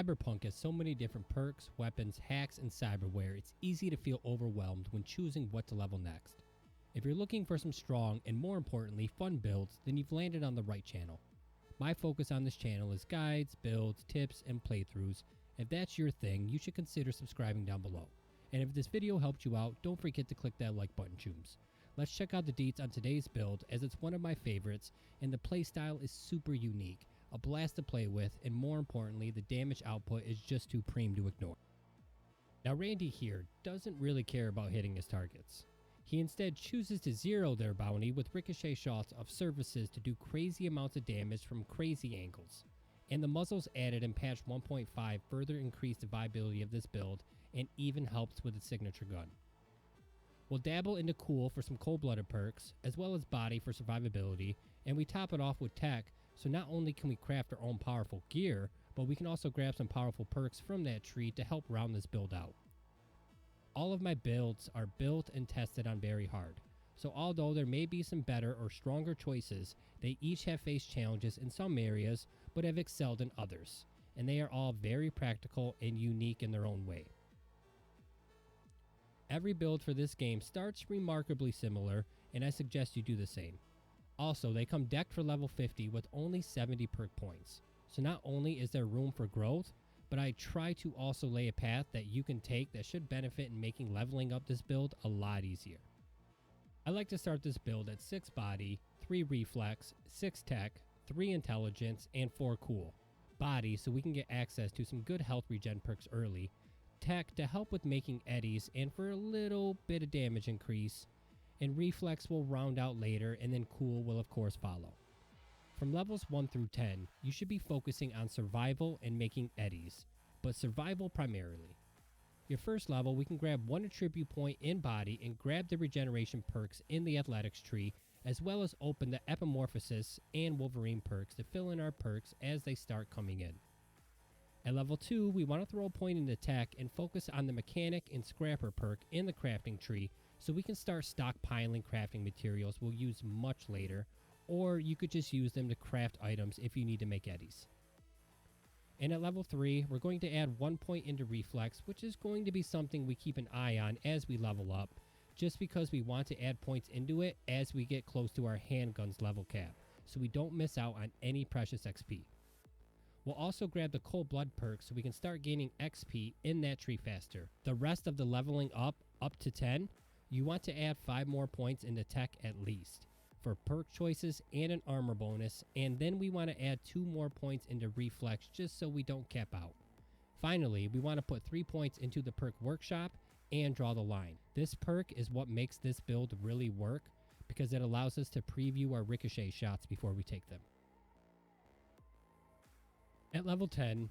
Cyberpunk has so many different perks, weapons, hacks, and cyberware, it's easy to feel overwhelmed when choosing what to level next. If you're looking for some strong and more importantly fun builds, then you've landed on the right channel. My focus on this channel is guides, builds, tips, and playthroughs. If that's your thing, you should consider subscribing down below. And if this video helped you out, don't forget to click that like button, chooms. Let's check out the deets on today's build, as it's one of my favorites and the playstyle is super unique, a blast to play with, and more importantly the damage output is just too preem to ignore. Now Randy here doesn't really care about hitting his targets. He instead chooses to zero their bounty with ricochet shots of surfaces to do crazy amounts of damage from crazy angles. And the muzzles added in patch 1.5 further increase the viability of this build and even helps with its signature gun. We'll dabble into cool for some cold-blooded perks, as well as body for survivability, and we top it off with tech, so not only can we craft our own powerful gear, but we can also grab some powerful perks from that tree to help round this build out. All of my builds are built and tested on very hard, so although there may be some better or stronger choices, they each have faced challenges in some areas, but have excelled in others, and they are all very practical and unique in their own way. Every build for this game starts remarkably similar, and I suggest you do the same. Also, they come decked for level 50 with only 70 perk points, so not only is there room for growth, but I try to also lay a path that you can take that should benefit in making leveling up this build a lot easier. I like to start this build at 6 body, 3 reflex, 6 tech, 3 intelligence, and 4 cool. Body so we can get access to some good health regen perks early, tech to help with making eddies and for a little bit of damage increase, and reflex will round out later, and then cool will of course follow. From levels 1 through 10, you should be focusing on survival and making eddies, but survival primarily. Your first level, we can grab 1 attribute point in body and grab the regeneration perks in the athletics tree, as well as open the Epimorphosis and Wolverine perks to fill in our perks as they start coming in. At level 2, we want to throw a point into tech and focus on the mechanic and scrapper perk in the crafting tree so we can start stockpiling crafting materials we'll use much later, or you could just use them to craft items if you need to make eddies. And at level 3, we're going to add 1 point into reflex, which is going to be something we keep an eye on as we level up, just because we want to add points into it as we get close to our handguns level cap, so we don't miss out on any precious XP. We'll also grab the cold blood perk so we can start gaining XP in that tree faster. The rest of the leveling up to 10, you want to add 5 more points into tech at least, for perk choices and an armor bonus, and then we want to add 2 more points into reflex just so we don't cap out. Finally, we want to put 3 points into the perk workshop and draw the line. This perk is what makes this build really work, because it allows us to preview our ricochet shots before we take them. At level 10,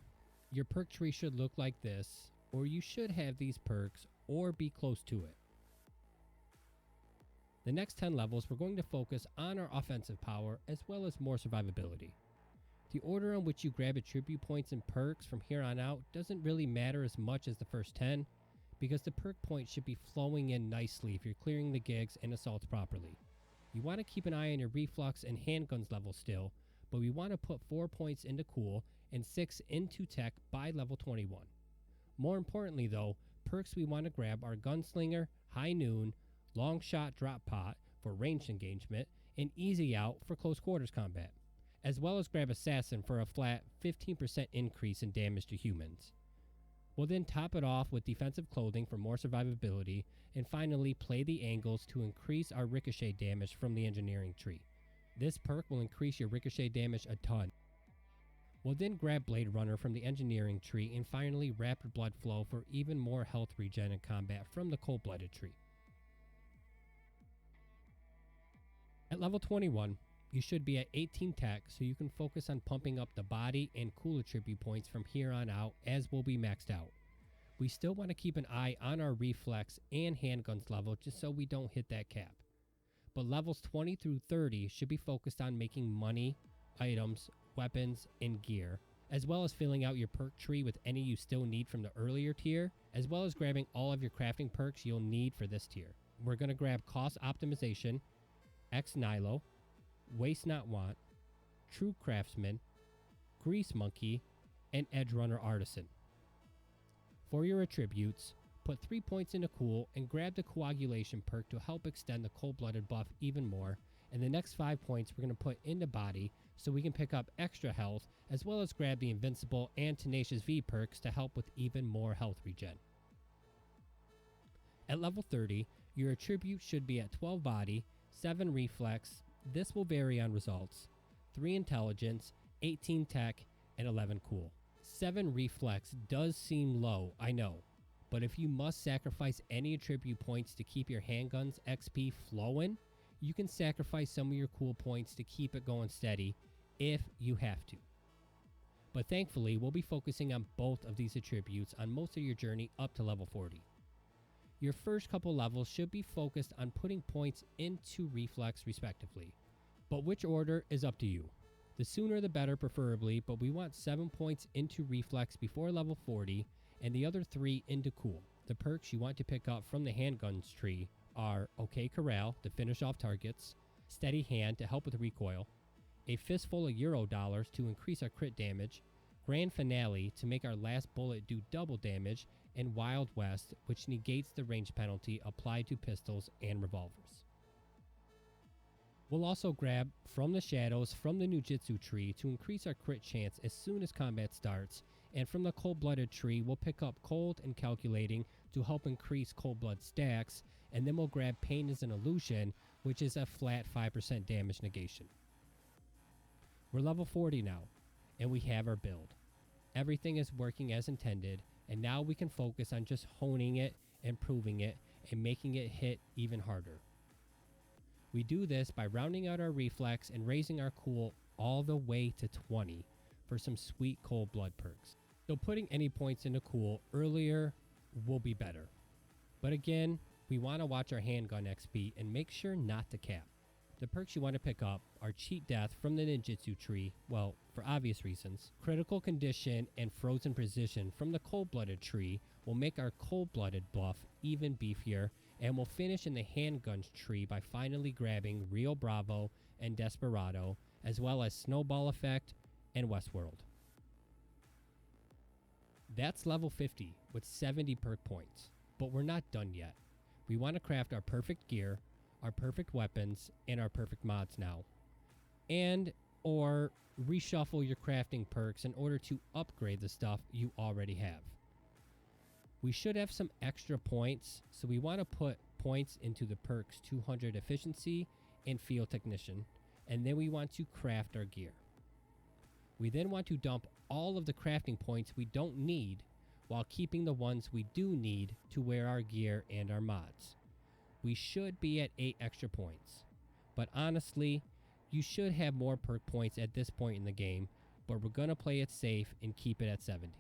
your perk tree should look like this, or you should have these perks or be close to it. The next 10 levels, we're going to focus on our offensive power as well as more survivability. The order in which you grab attribute points and perks from here on out doesn't really matter as much as the first 10, because the perk points should be flowing in nicely if you're clearing the gigs and assaults properly. You want to keep an eye on your reflex and handguns level still, but we want to put 4 points into cool and 6 into tech by level 21. More importantly though, perks we want to grab are Gunslinger, High Noon, Long Shot Drop Pot for ranged engagement, and Easy Out for close quarters combat, as well as grab Assassin for a flat 15% increase in damage to humans. We'll then top it off with defensive clothing for more survivability, and finally play the angles to increase our ricochet damage from the engineering tree. This perk will increase your ricochet damage a ton. We'll then grab Blade Runner from the engineering tree, and finally Rapid Blood Flow for even more health regen in combat from the cold-blooded tree. At level 21, you should be at 18 tech so you can focus on pumping up the body and cool attribute points from here on out, as will be maxed out. We still want to keep an eye on our reflex and handguns level just so we don't hit that cap. But levels 20 through 30 should be focused on making money, items, weapons, and gear, as well as filling out your perk tree with any you still need from the earlier tier, as well as grabbing all of your crafting perks you'll need for this tier. We're going to grab Cost Optimization, Ex Nihilo, Waste Not Want, True Craftsman, Grease Monkey, and Edge Runner Artisan. For your attributes, put 3 points into Cool and grab the Coagulation perk to help extend the Cold-Blooded buff even more, and the next 5 points we're going to put into Body so we can pick up extra health, as well as grab the Invincible and Tenacious V perks to help with even more health regen. At level 30, your attribute should be at 12 Body, 7 Reflex, this will vary on results, 3 Intelligence, 18 Tech, and 11 Cool. 7 Reflex does seem low, I know, but if you must sacrifice any attribute points to keep your handgun's XP flowing, you can sacrifice some of your cool points to keep it going steady if you have to. But thankfully, we'll be focusing on both of these attributes on most of your journey up to level 40. Your first couple levels should be focused on putting points into Reflex respectively, but which order is up to you. The sooner the better preferably, but we want 7 points into Reflex before level 40 and the other 3 into Cool. The perks you want to pick up from the handguns tree are OK Corral to finish off targets, Steady Hand to help with recoil, a fistful of Euro dollars to increase our crit damage, Grand Finale to make our last bullet do double damage, and Wild West, which negates the range penalty applied to pistols and revolvers. We'll also grab from the shadows from the Nujitsu tree to increase our crit chance as soon as combat starts, and from the Cold-Blooded tree we'll pick up Cold and Calculating to help increase Cold Blood stacks, and then we'll grab Pain as an Illusion, which is a flat 5% damage negation. We're level 40 now, and we have our build. Everything is working as intended, and now we can focus on just honing it, improving it, and making it hit even harder. We do this by rounding out our Reflex and raising our Cool all the way to 20 for some sweet Cold Blood perks. So putting any points into Cool earlier will be better. But again, we want to watch our handgun XP and make sure not to cap. The perks you want to pick up are Cheat Death from the Ninjutsu tree, well, for obvious reasons. Critical Condition and Frozen Precision from the Cold-Blooded tree will make our Cold-Blooded buff even beefier, and we'll finish in the Handguns tree by finally grabbing Rio Bravo and Desperado, as well as Snowball Effect and Westworld. That's level 50 with 70 perk points, but we're not done yet. We want to craft our perfect gear, our perfect weapons, and our perfect mods now. And or reshuffle your crafting perks in order to upgrade the stuff you already have. We should have some extra points, so we want to put points into the perks 200 Efficiency and Field Technician, and then we want to craft our gear. We then want to dump all of the crafting points we don't need while keeping the ones we do need to wear our gear and our mods. We should be at 8 extra points, but honestly, you should have more perk points at this point in the game, but we're going to play it safe and keep it at 70.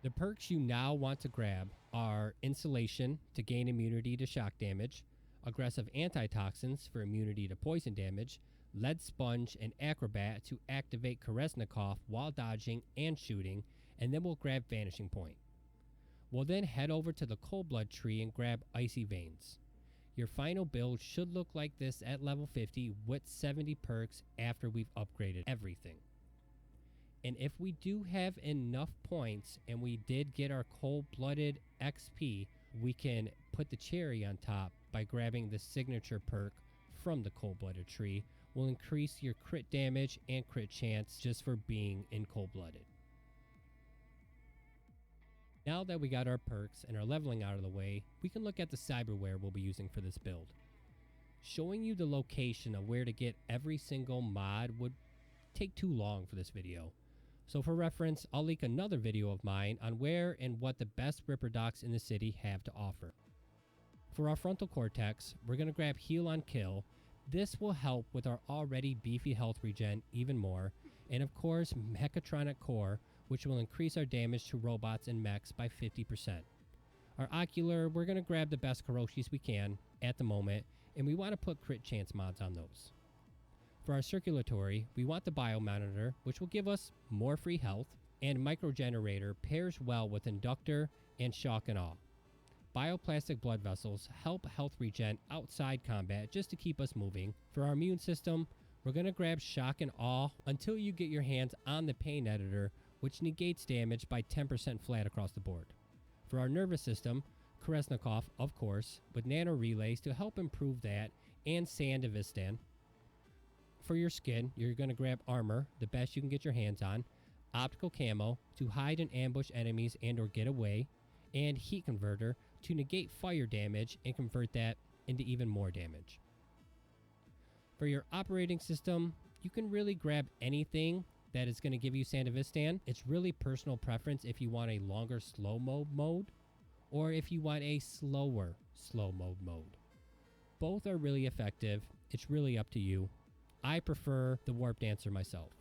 The perks you now want to grab are Insulation to gain immunity to shock damage, Aggressive Antitoxins for immunity to poison damage, Lead Sponge and Acrobat to activate Kolesnikov while dodging and shooting, and then we'll grab Vanishing Point. We'll then head over to the Cold Blood tree and grab Icy Veins. Your final build should look like this at level 50 with 70 perks after we've upgraded everything. And if we do have enough points and we did get our Cold-Blooded XP, we can put the cherry on top by grabbing the signature perk from the Cold-Blooded tree. Will increase your crit damage and crit chance just for being in Cold-Blooded. Now that we got our perks and our leveling out of the way, we can look at the cyberware we'll be using for this build. Showing you the location of where to get every single mod would take too long for this video. So for reference, I'll link another video of mine on where and what the best Ripper Docs in the city have to offer. For our frontal cortex, we're going to grab Heal on Kill. This will help with our already beefy health regen even more, and of course Mechatronic Core, which will increase our damage to robots and mechs by 50%. Our ocular, we're going to grab the best Kiroshis we can at the moment, and we want to put crit chance mods on those. For our circulatory, we want the Biomonitor, which will give us more free health, and Microgenerator pairs well with Inductor and Shock and Awe. Bioplastic blood vessels help health regen outside combat just to keep us moving. For our immune system, We're going to grab Shock and Awe until you get your hands on the Pain Editor, which negates damage by 10% flat across the board. For our nervous system, Kolesnikov, of course, with nano relays to help improve that, and Sandevistan. For your skin, you're going to grab Armor, the best you can get your hands on, Optical Camo to hide and ambush enemies and or get away, and Heat Converter to negate fire damage and convert that into even more damage. For your operating system, you can really grab anything that is going to give you Sandevistan. It's really personal preference if you want a longer slow-mo mode or if you want a slower slow-mo mode. Both are really effective. It's really up to you. I prefer the Warp Dancer myself.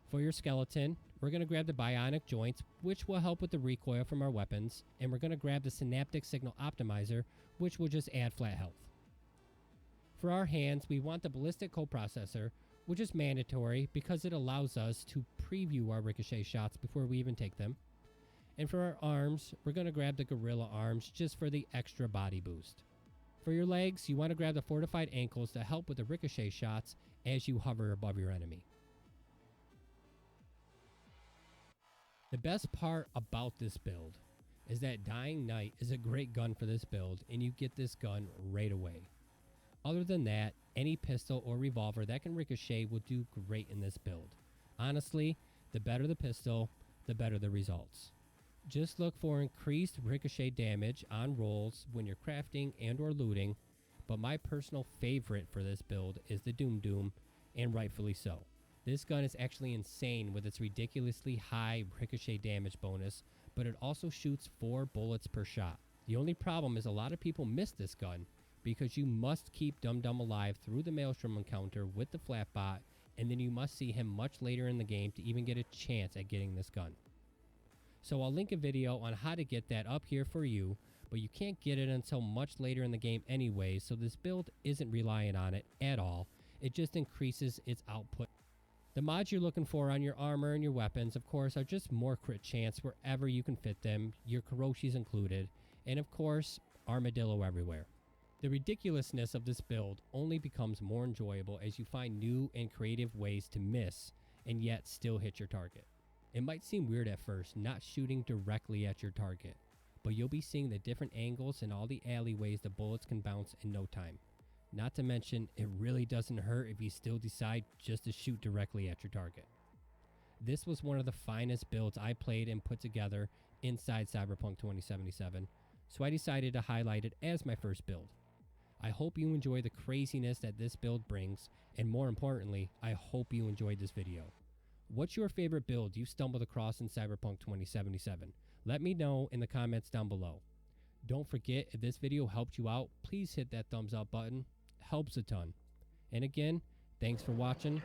For your skeleton, we're going to grab the Bionic Joints, which will help with the recoil from our weapons, and we're going to grab the Synaptic Signal Optimizer, which will just add flat health. For our hands, we want the Ballistic Coprocessor, which is mandatory because it allows us to preview our ricochet shots before we even take them. And for our arms, we're going to grab the Gorilla Arms just for the extra body boost. For your legs, you want to grab the Fortified Ankles to help with the ricochet shots as you hover above your enemy. The best part about this build is that Dying Knight is a great gun for this build, and you get this gun right away. Other than that, any pistol or revolver that can ricochet will do great in this build. Honestly, the better the pistol, the better the results. Just look for increased ricochet damage on rolls when you're crafting and or looting, but my personal favorite for this build is the Doom Doom, and rightfully so. This gun is actually insane with its ridiculously high ricochet damage bonus, but it also shoots 4 bullets per shot. The only problem is a lot of people miss this gun because you must keep Dum Dum alive through the Maelstrom encounter with the Flatbot, and then you must see him much later in the game to even get a chance at getting this gun. So I'll link a video on how to get that up here for you, but you can't get it until much later in the game anyway, so this build isn't relying on it at all. It just increases its output. The mods you're looking for on your armor and your weapons, of course, are just more crit chance wherever you can fit them, your Kuroshis included, and of course, Armadillo everywhere. The ridiculousness of this build only becomes more enjoyable as you find new and creative ways to miss and yet still hit your target. It might seem weird at first not shooting directly at your target, but you'll be seeing the different angles and all the alleyways the bullets can bounce in no time. Not to mention, it really doesn't hurt if you still decide just to shoot directly at your target. This was one of the finest builds I played and put together inside Cyberpunk 2077, so I decided to highlight it as my first build. I hope you enjoy the craziness that this build brings, and more importantly, I hope you enjoyed this video. What's your favorite build you stumbled across in Cyberpunk 2077? Let me know in the comments down below. Don't forget, if this video helped you out, please hit that thumbs up button. Helps a ton. And again, thanks for watching.